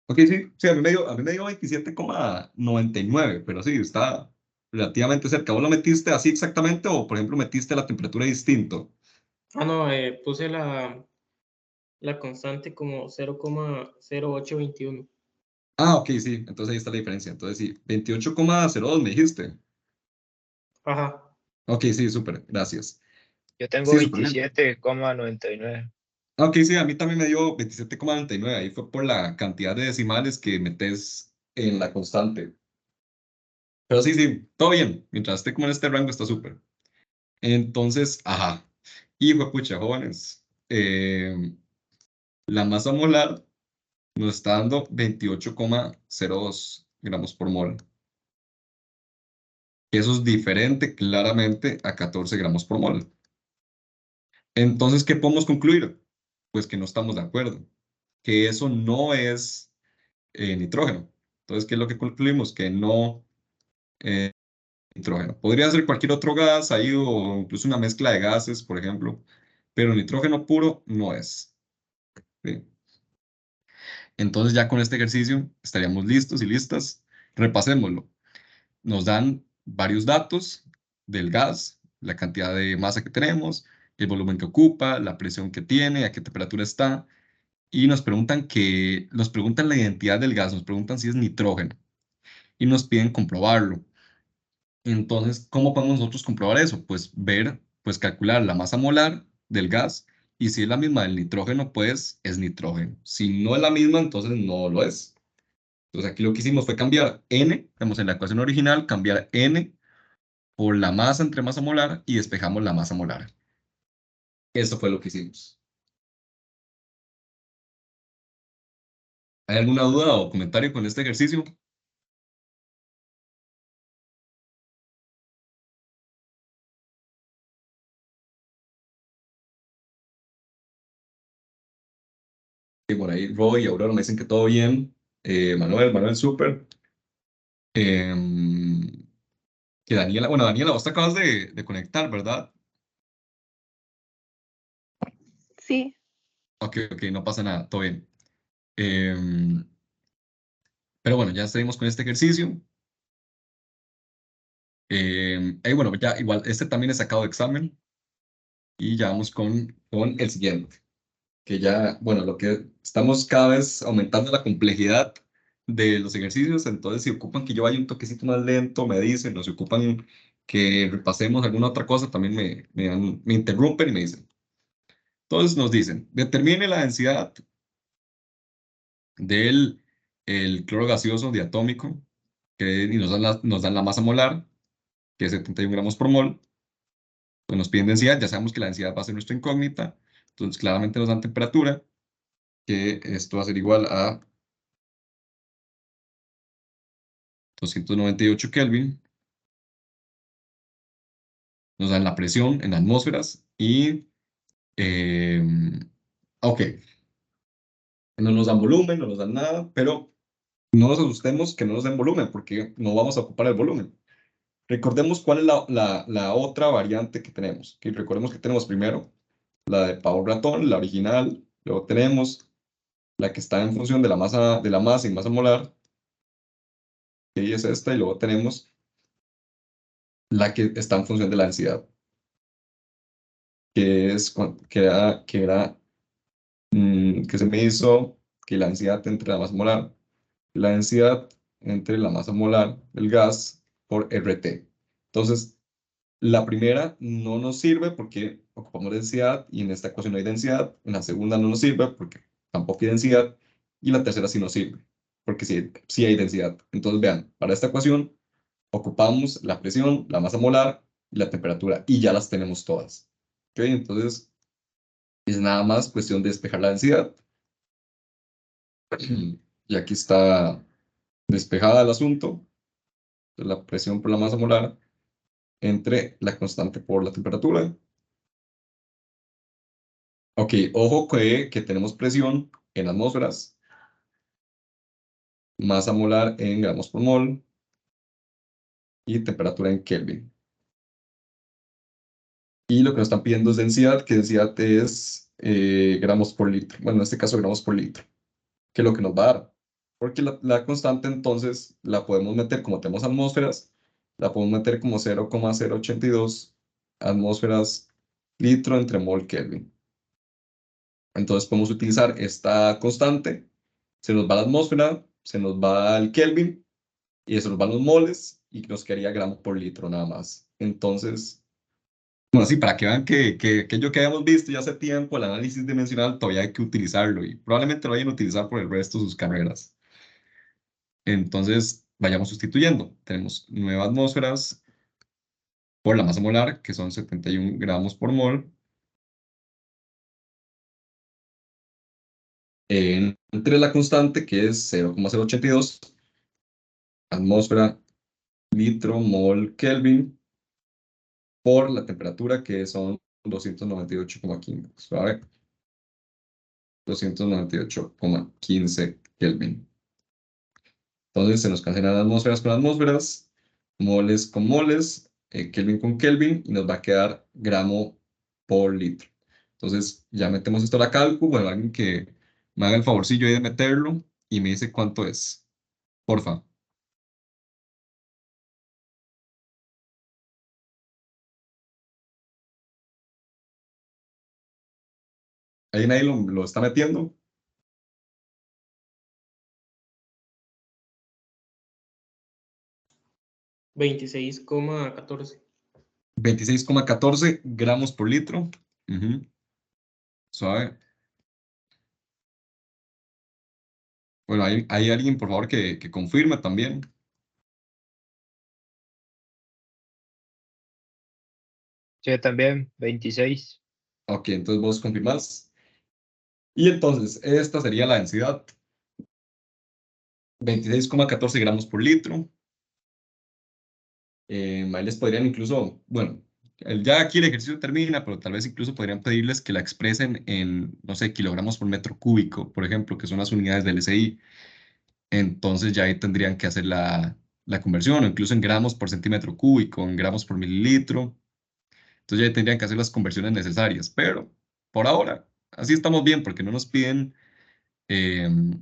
[SPEAKER 1] ok, sí, a mí me dio 27,99, pero sí, está relativamente cerca. ¿Vos lo metiste así exactamente o, por ejemplo, metiste la temperatura distinto?
[SPEAKER 5] Ah, no, puse la constante como 0,0821.
[SPEAKER 1] Ah, ok, sí, entonces ahí está la diferencia. Entonces sí, 28,02 me dijiste.
[SPEAKER 5] Ajá.
[SPEAKER 1] Ok, sí, súper, gracias.
[SPEAKER 3] Yo tengo
[SPEAKER 1] Sí, súper bien.
[SPEAKER 3] 27,99.
[SPEAKER 1] Ok, sí, a mí también me dio 27,99. Ahí fue por la cantidad de decimales que metes en la constante. Pero sí, sí, todo bien. Mientras esté como en este rango, está súper. Entonces, ajá. Y fue pucha, jóvenes. La masa molar nos está dando 28,02 gramos por mol. Eso es diferente claramente a 14 gramos por mol. Entonces, ¿qué podemos concluir? Pues que no estamos de acuerdo, que eso no es nitrógeno. Entonces, ¿qué es lo que concluimos? Que no es nitrógeno. Podría ser cualquier otro gas ahí o incluso una mezcla de gases, por ejemplo, pero nitrógeno puro no es. ¿Sí? Entonces, ya con este ejercicio estaríamos listos y listas. Repasémoslo. Nos dan varios datos del gas, la cantidad de masa que tenemos, el volumen que ocupa, la presión que tiene, a qué temperatura está, y nos preguntan la identidad del gas, nos preguntan si es nitrógeno y nos piden comprobarlo. Entonces, ¿cómo podemos nosotros comprobar eso? Pues pues calcular la masa molar del gas y si es la misma del nitrógeno, pues es nitrógeno. Si no es la misma, entonces no lo es. Entonces aquí lo que hicimos fue cambiar N, estamos en la ecuación original, cambiar N por la masa entre masa molar y despejamos la masa molar. Eso fue lo que hicimos. ¿Hay alguna duda o comentario con este ejercicio? Y por ahí Roy y Aurora me dicen que todo bien. Manuel, súper. Em, que Daniela, bueno, Daniela, vos te acabas de conectar, ¿verdad?
[SPEAKER 6] Sí,
[SPEAKER 1] Ok, no pasa nada, todo bien. Em, pero bueno, ya seguimos con este ejercicio. Y bueno, ya igual, este también es sacado de examen. Y ya vamos con el siguiente. Que ya, bueno, lo que estamos cada vez aumentando la complejidad de los ejercicios, entonces si ocupan que yo vaya un toquecito más lento, me dicen, o si ocupan que repasemos alguna otra cosa, también me interrumpen y me dicen. Entonces nos dicen, determine la densidad del el cloro gaseoso diatómico y nos dan la masa molar, que es 71 gramos por mol. Pues nos piden densidad, ya sabemos que la densidad va a ser nuestra incógnita, entonces claramente nos dan temperatura, que esto va a ser igual a 298 Kelvin. Nos dan la presión en atmósferas y, ok, no nos dan volumen, no nos dan nada, pero no nos asustemos que no nos den volumen porque no vamos a ocupar el volumen. Recordemos cuál es la otra variante que tenemos. Que recordemos que tenemos primero la de Pavón ratón, la original, luego tenemos la que está en función de la masa y masa molar, que es esta, y luego tenemos la que está en función de la densidad, que se me hizo que la densidad entre la masa molar, la densidad entre la masa molar del gas por RT. Entonces, la primera no nos sirve porque ocupamos densidad y en esta ecuación no hay densidad. En la segunda no nos sirve porque tampoco hay densidad. Y la tercera sí nos sirve porque sí hay densidad. Entonces, vean, para esta ecuación ocupamos la presión, la masa molar y la temperatura y ya las tenemos todas. ¿Ok? Entonces, es nada más cuestión de despejar la densidad. Y aquí está despejada el asunto. La presión por la masa molar entre la constante por la temperatura. Ok, ojo que tenemos presión en atmósferas, masa molar en gramos por mol y temperatura en Kelvin. Y lo que nos están pidiendo es densidad, que densidad es gramos por litro. Bueno, en este caso gramos por litro, que es lo que nos va a dar. Porque la constante entonces la podemos meter, como tenemos atmósferas, la podemos meter como 0,082 atmósferas litro entre mol Kelvin. Entonces podemos utilizar esta constante, se nos va la atmósfera, se nos va el Kelvin, y se nos van los moles, y nos quedaría gramos por litro nada más. Entonces, bueno, sí, para que vean que aquello que habíamos visto ya hace tiempo, el análisis dimensional, todavía hay que utilizarlo, y probablemente lo vayan a utilizar por el resto de sus carreras. Entonces, vayamos sustituyendo. Tenemos 9 atmósferas por la masa molar, que son 71 gramos por mol. Entre la constante, que es 0,082 atmósfera, litro, mol, Kelvin, por la temperatura, que son 298,15, ¿sabe? 298,15 Kelvin. Entonces se nos cancelan atmósferas con atmósferas, moles con moles, Kelvin con Kelvin, y nos va a quedar gramo por litro. Entonces ya metemos esto a la cálculo. Bueno, alguien que me haga el favorcillo ahí de meterlo y me dice cuánto es. Porfa. ¿Ahí nadie lo está metiendo?
[SPEAKER 5] 26,14.
[SPEAKER 1] 26,14 gramos por litro. Suave. Bueno, hay alguien, por favor, que confirme también.
[SPEAKER 3] Yo también, 26.
[SPEAKER 1] Ok, entonces vos confirmás. Y entonces, esta sería la densidad. 26,14 gramos por litro. Ahí les podrían incluso, bueno, ya aquí el ejercicio termina, pero tal vez incluso podrían pedirles que la expresen en, no sé, kilogramos por metro cúbico, por ejemplo, que son las unidades del SI. Entonces ya ahí tendrían que hacer la conversión, o incluso en gramos por centímetro cúbico, en gramos por mililitro. Entonces ya tendrían que hacer las conversiones necesarias, pero por ahora, así estamos bien porque no nos piden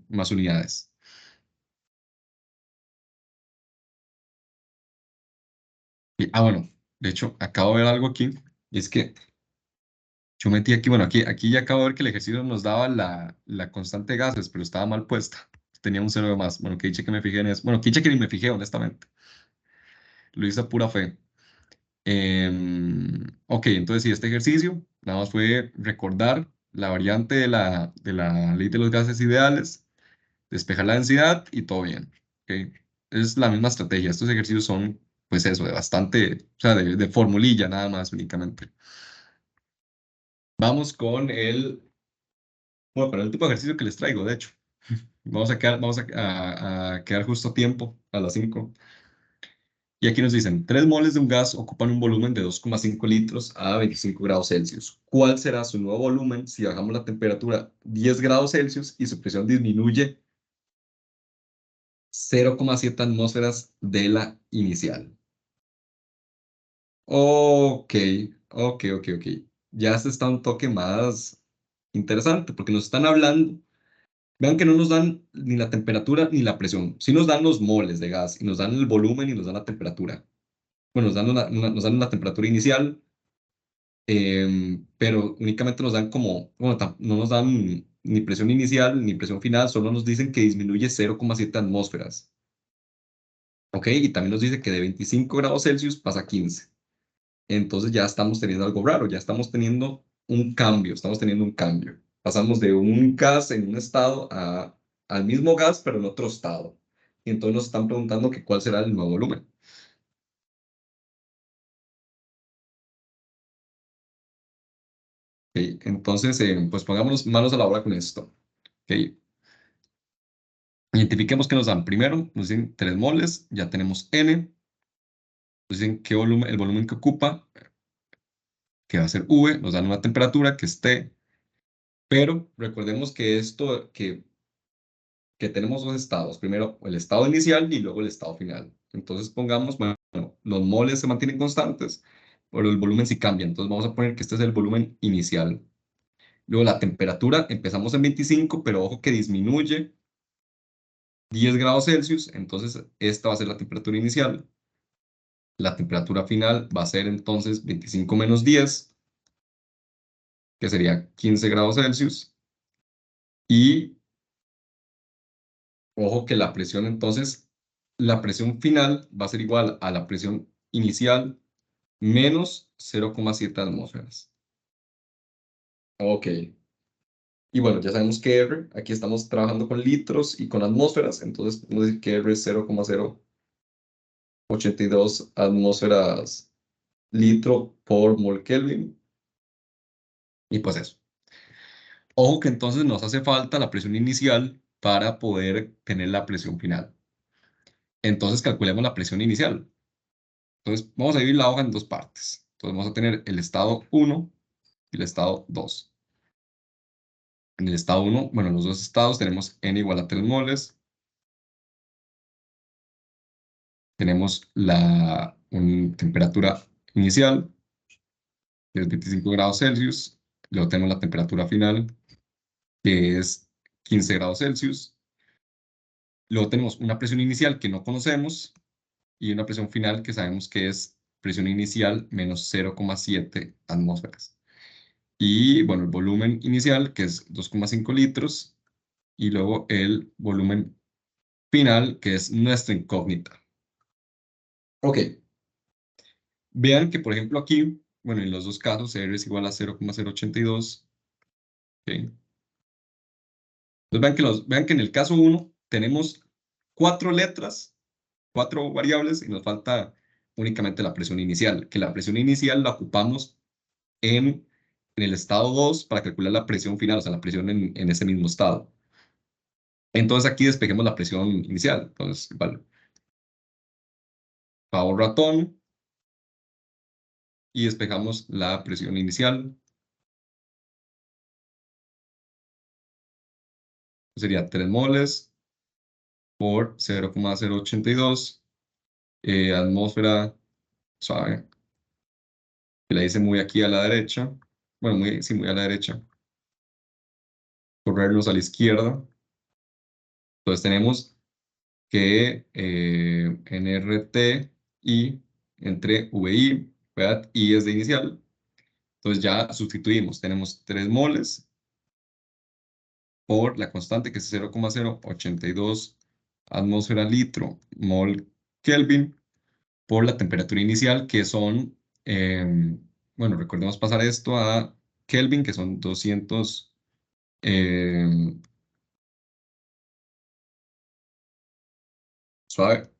[SPEAKER 1] más unidades. Bueno, de hecho, acabo de ver algo aquí, y es que yo metí aquí, bueno, aquí ya acabo de ver que el ejercicio nos daba la constante de gases, pero estaba mal puesta. Tenía un cero de más. Bueno, que dice que me fijé en eso. Bueno, que dice que ni me fijé, honestamente. Lo hice a pura fe. Ok, entonces sí, este ejercicio nada más fue recordar la variante de la ley de los gases ideales, despejar la densidad y todo bien. ¿Ok? Es la misma estrategia. Estos ejercicios son, pues eso, de bastante, o sea, de formulilla nada más únicamente. Vamos con bueno, pero el tipo de ejercicio que les traigo, de hecho. a quedar justo a tiempo, a las 5. Y aquí nos dicen, 3 moles de un gas ocupan un volumen de 2,5 litros a 25 grados Celsius. ¿Cuál será su nuevo volumen si bajamos la temperatura 10 grados Celsius y su presión disminuye 0,7 atmósferas de la inicial? Ok, ok. Ya se está un toque más interesante porque nos están hablando. Vean que no nos dan ni la temperatura ni la presión. Sí nos dan los moles de gas y nos dan el volumen y nos dan la temperatura. Bueno, nos dan la temperatura inicial, pero únicamente nos dan como, bueno, no nos dan ni presión inicial ni presión final, solo nos dicen que disminuye 0,7 atmósferas. ¿Ok? Y también nos dice que de 25 grados Celsius pasa a 15. Entonces ya estamos teniendo algo raro, ya estamos teniendo un cambio, Pasamos de un gas en un estado al mismo gas, pero en otro estado. Y entonces nos están preguntando que cuál será el nuevo volumen. Ok, entonces, pues pongámonos manos a la obra con esto. Ok. Identifiquemos qué nos dan. Primero, nos dicen 3 moles, ya tenemos N. Nos dicen qué volumen, el volumen que ocupa, que va a ser V. Nos dan una temperatura, que es T. Pero recordemos que que tenemos dos estados. Primero, el estado inicial y luego el estado final. Entonces pongamos, bueno, los moles se mantienen constantes, pero el volumen sí cambia. Entonces vamos a poner que este es el volumen inicial. Luego la temperatura, empezamos en 25, pero ojo que disminuye 10 grados Celsius, entonces esta va a ser la temperatura inicial. La temperatura final va a ser entonces 25 menos 10, que sería 15 grados Celsius. Y ojo que la presión entonces, la presión final va a ser igual a la presión inicial menos 0,7 atmósferas. Ok. Y bueno, ya sabemos que R, aquí estamos trabajando con litros y con atmósferas, entonces podemos decir que R es 0,082 atmósferas litro por mol Kelvin. Y pues eso. Ojo que entonces nos hace falta la presión inicial para poder tener la presión final. Entonces calculemos la presión inicial. Entonces vamos a dividir la hoja en dos partes. Entonces vamos a tener el estado 1 y el estado 2. En el estado 1, bueno, en los dos estados tenemos N igual a 3 moles. Tenemos la temperatura inicial, que es 25 grados Celsius. Luego tenemos la temperatura final, que es 15 grados Celsius. Luego tenemos una presión inicial que no conocemos y una presión final que sabemos que es presión inicial menos 0,7 atmósferas. Y bueno, el volumen inicial que es 2,5 litros y luego el volumen final que es nuestra incógnita. Ok. Vean que por ejemplo aquí, bueno, en los dos casos R es igual a 0,082. Ok. Entonces vean que en el caso 1 tenemos 4 letras, 4 variables y nos falta únicamente la presión inicial, que la presión inicial la ocupamos en el estado 2 para calcular la presión final, o sea, la presión en ese mismo estado. Entonces aquí despejemos la presión inicial. Entonces, vale. Favor ratón y despejamos la presión inicial. Sería 3 moles por 0,082 atmósfera suave. Que la hice muy aquí a la derecha. Bueno, sí, muy a la derecha. Corrernos a la izquierda. Entonces tenemos que NRT y entre VI, ¿verdad? I es de inicial. Entonces ya sustituimos. Tenemos 3 moles por la constante que es 0,082 atmósfera litro mol Kelvin por la temperatura inicial que son, bueno, recordemos pasar esto a Kelvin que son 200. Suave.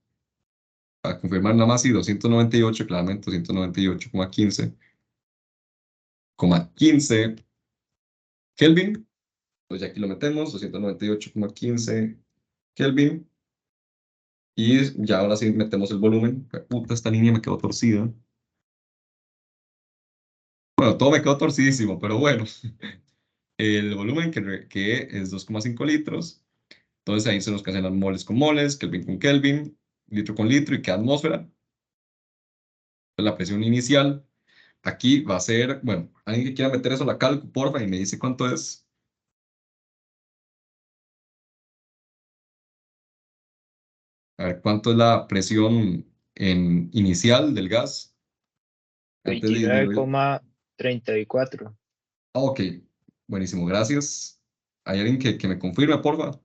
[SPEAKER 1] Para confirmar nada más, sí, 298, claramente 298,15 Kelvin Entonces ya aquí lo metemos, 298,15 Kelvin. Y ya ahora sí metemos el volumen. Puta, esta línea me quedó torcida. Bueno, todo me quedó torcidísimo, pero bueno. El volumen que es 2,5 litros. Entonces ahí se nos cancelan moles con moles, Kelvin con Kelvin, litro con litro y queda atmósfera. La presión inicial aquí va a ser, bueno, alguien que quiera meter eso a la calco, porfa, y me dice cuánto es. A ver, cuánto es la presión inicial del gas antes de disminuir.
[SPEAKER 3] 29,34.
[SPEAKER 1] Ok, buenísimo, gracias. ¿Hay alguien que me confirme, porfa?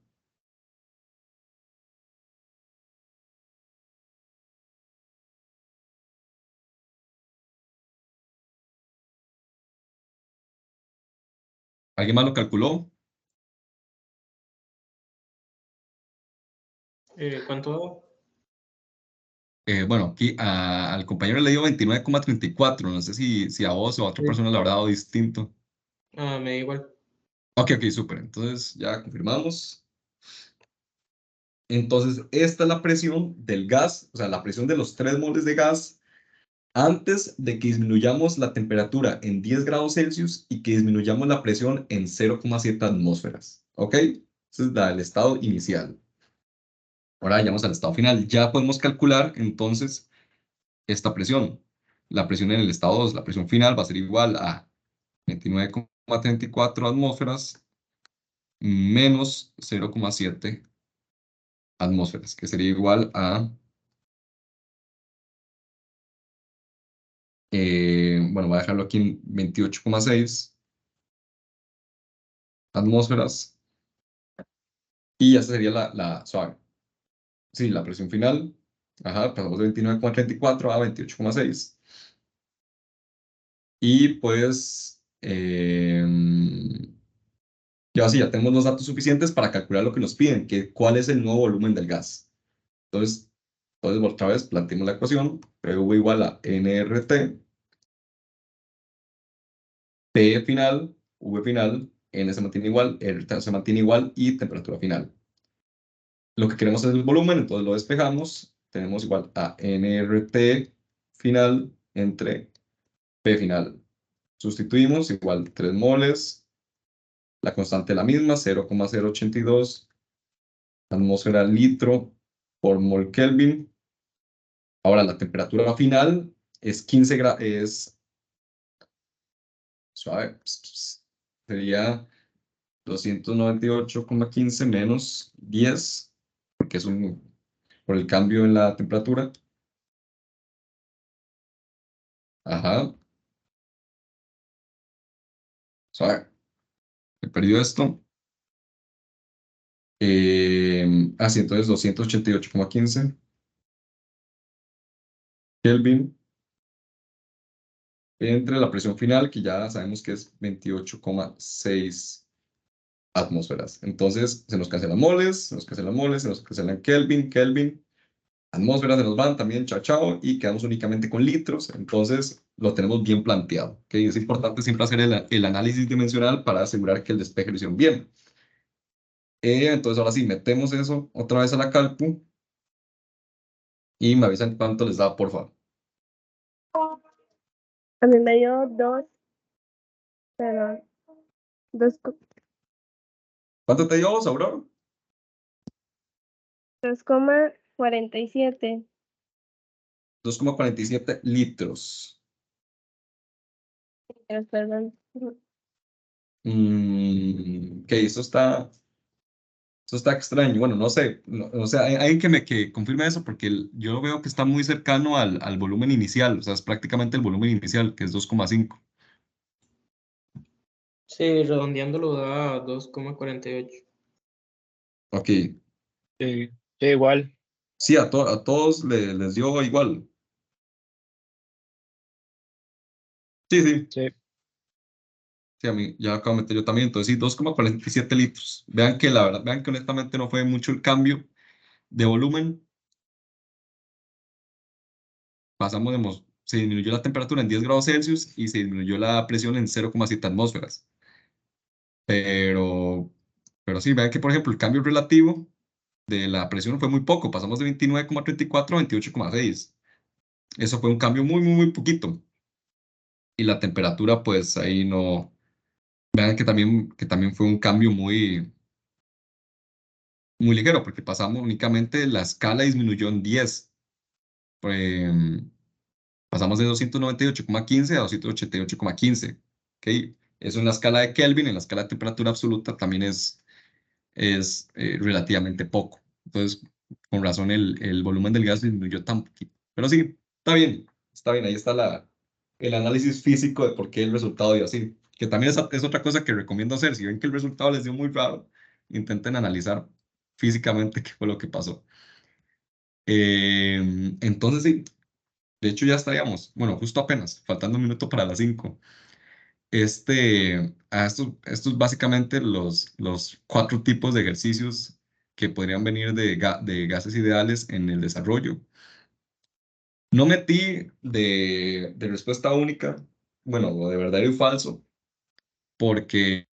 [SPEAKER 1] ¿Alguien más lo calculó?
[SPEAKER 5] ¿Cuánto?
[SPEAKER 1] Bueno, aquí al compañero le dio 29,34. No sé si a vos o a otra
[SPEAKER 5] Sí.
[SPEAKER 1] persona le habrá dado distinto.
[SPEAKER 5] Ah, me da igual.
[SPEAKER 1] Ok, ok, súper. Entonces ya confirmamos. Entonces, esta es la presión del gas, o sea, la presión de los 3 moles de gas antes de que disminuyamos la temperatura en 10 grados Celsius y que disminuyamos la presión en 0,7 atmósferas. ¿Ok? Ese es el estado inicial. Ahora llegamos al estado final. Ya podemos calcular entonces esta presión. La presión en el estado 2, la presión final va a ser igual a 29,34 atmósferas menos 0,7 atmósferas, que sería igual a, bueno, voy a dejarlo aquí en 28,6 atmósferas. Y esa sería suave. Sí, la presión final. Ajá, pasamos de 29,34 a 28,6. Y pues, ya sí, ya tenemos los datos suficientes para calcular lo que nos piden, que cuál es el nuevo volumen del gas. Entonces otra vez planteemos la ecuación. PV igual a nRT, P final, V final, N se mantiene igual, R se mantiene igual y temperatura final. Lo que queremos es el volumen, entonces lo despejamos. Tenemos igual a nRT final entre P final. Sustituimos igual 3 moles, la constante es la misma, 0,082 atmósfera litro por mol Kelvin. Ahora la temperatura final es 15 grados, es suave, sería 298,15 menos 10, porque es por el cambio en la temperatura. Ajá, suave. Me perdió esto. Así, entonces 288,15 Kelvin entre la presión final, que ya sabemos que es 28,6 atmósferas. Entonces, se nos cancelan moles, se nos cancelan moles, se nos cancelan Kelvin, Kelvin. Atmósferas se nos van también, chao, chao, y quedamos únicamente con litros. Entonces, lo tenemos bien planteado. ¿Okay? Es importante siempre hacer el análisis dimensional para asegurar que el despeje lo hicieron bien. Entonces, ahora sí, metemos eso otra vez a la calcu y me avisan cuánto les da, por favor.
[SPEAKER 4] A mí me dio perdón, dos,
[SPEAKER 1] ¿Cuánto te dio vos, Aurora?
[SPEAKER 4] 2,47.
[SPEAKER 1] 2,47 litros.
[SPEAKER 4] Perdón.
[SPEAKER 1] Ok, eso está extraño. Bueno, no sé. O sea, hay alguien que confirme eso porque yo veo que está muy cercano al volumen inicial. O sea, es prácticamente el volumen inicial, que es 2,5.
[SPEAKER 5] Sí, redondeándolo da 2,48.
[SPEAKER 1] Ok.
[SPEAKER 3] Sí, sí, igual.
[SPEAKER 1] Sí, a todos les dio igual. Sí, sí.
[SPEAKER 3] Sí.
[SPEAKER 1] Sí, a mí ya acabo de meter yo también. Entonces, sí, 2,47 litros. Vean que la verdad, vean que honestamente no fue mucho el cambio de volumen. Se disminuyó la temperatura en 10 grados Celsius y se disminuyó la presión en 0,7 atmósferas. Pero Pero sí, vean que, por ejemplo, el cambio relativo de la presión fue muy poco. Pasamos de 29,34 a 28,6. Eso fue un cambio muy, muy, muy poquito. Y la temperatura, pues ahí no. Vean que también fue un cambio muy, muy ligero, porque pasamos únicamente, la escala disminuyó en 10. Em, Pasamos de 298,15 a 288,15. ¿Ok? Eso en la escala de Kelvin, en la escala de temperatura absoluta, también es relativamente poco. Entonces, con razón, el volumen del gas disminuyó tan poquito. Pero sí, está bien, está bien. Ahí está el análisis físico de por qué el resultado dio así. Que también es otra cosa que recomiendo hacer. Si ven que el resultado les dio muy raro, intenten analizar físicamente qué fue lo que pasó. Entonces, sí, de hecho ya estaríamos, bueno, justo apenas, faltando un minuto para las 5. Estos básicamente los 4 tipos de ejercicios que podrían venir de gases ideales en el desarrollo. No metí de respuesta única, bueno, o de verdadero y falso, porque